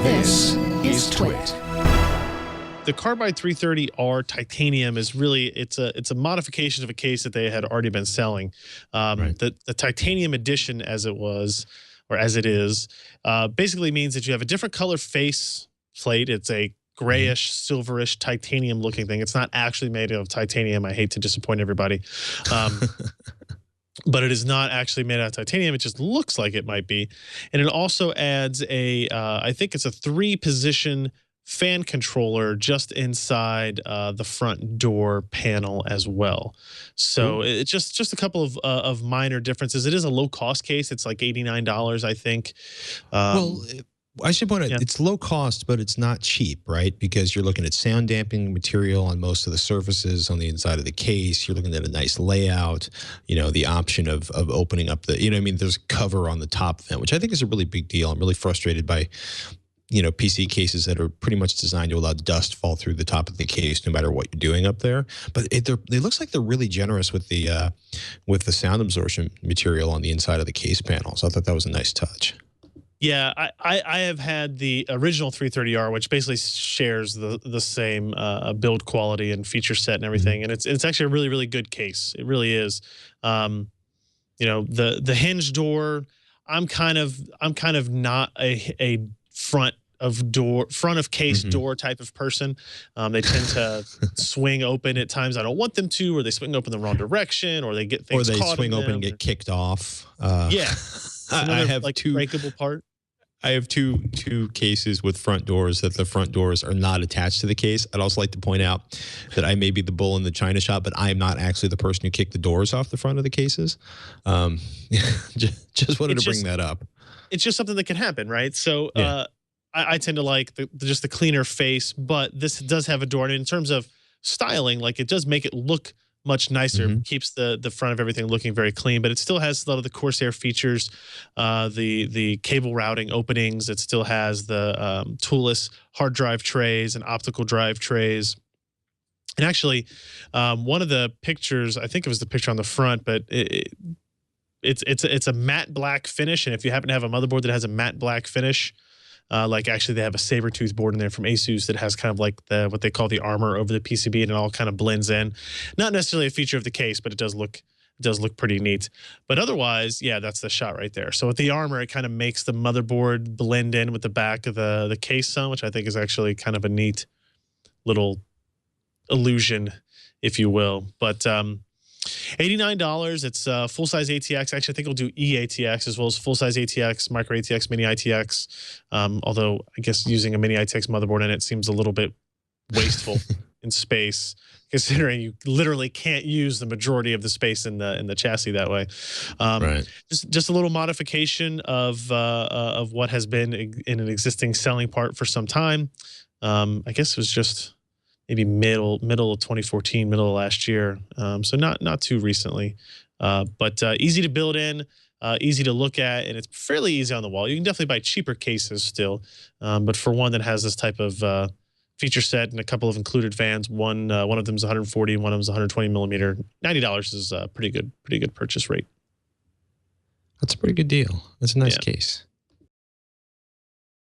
This is TWiT. The Carbide 330R titanium is really it's a modification of a case that they had already been selling. The titanium edition, as it was or as it is, basically means that you have a different color face plate. It's a grayish, silverish, titanium-looking thing. It's not actually made of titanium. I hate to disappoint everybody. But it is not actually made out of titanium. It just looks like it might be. And it also adds a, I think it's a 3-position fan controller just inside the front door panel as well. So it's just a couple of minor differences. It is a low-cost case. It's like $89, I think. Well, I should point out, it's low cost, but it's not cheap, right? Because you're looking at sound damping material on most of the surfaces on the inside of the case. You're looking at a nice layout, you know, the option of opening up the, you know, I mean, there's cover on the top vent, which I think is a really big deal. I'm really frustrated by, you know, PC cases that are pretty much designed to allow dust fall through the top of the case, no matter what you're doing up there. But it looks like they're really generous with the sound absorption material on the inside of the case panel. So I thought that was a nice touch. Yeah, I have had the original 330R, which basically shares the same build quality and feature set and everything, and it's actually a really good case. It really is. You know, the hinge door. I'm kind of not a front of case door type of person. They tend to swing open at times I don't want them to, or they swing open the wrong direction, or they get things caught in them. Or they swing open and get kicked off. Yeah. I have like two breakable part. I have two cases with front doors that the front doors are not attached to the case. I'd also like to point out that I may be the bull in the china shop, but I am not actually the person who kicked the doors off the front of the cases. Just wanted to bring that up. It's just something that can happen, right? So I tend to like just the cleaner face, but this does have a door. And in terms of styling, like it does make it look much nicer, keeps the front of everything looking very clean, but it still has a lot of the Corsair features, the cable routing openings. It still has the toolless hard drive trays and optical drive trays. And actually, one of the pictures, I think it was the picture on the front, but it's a matte black finish. And if you happen to have a motherboard that has a matte black finish, like actually they have a saber-tooth board in there from Asus that has kind of like what they call the armor over the PCB, and it all kind of blends in. Not necessarily a feature of the case, but it does look pretty neat. But otherwise, yeah, that's the shot right there. So with the armor, it kind of makes the motherboard blend in with the back of the case some, which I think is actually kind of a neat little illusion, if you will. But $89. It's full-size ATX. Actually, I think it'll do eATX as well as full-size ATX, micro ATX, mini ITX. Although I guess using a mini ITX motherboard in it seems a little bit wasteful in space, considering you literally can't use the majority of the space in the chassis that way. Just a little modification of what has been in an existing selling part for some time. I guess it was just maybe middle of 2014, middle of last year. So not too recently, but easy to build in, easy to look at, and it's fairly easy on the wall. You can definitely buy cheaper cases still, but for one that has this type of feature set and a couple of included fans, one of them is 140, one of them is 120 millimeter. $90 is a pretty good purchase rate. That's a pretty good deal. That's a nice case.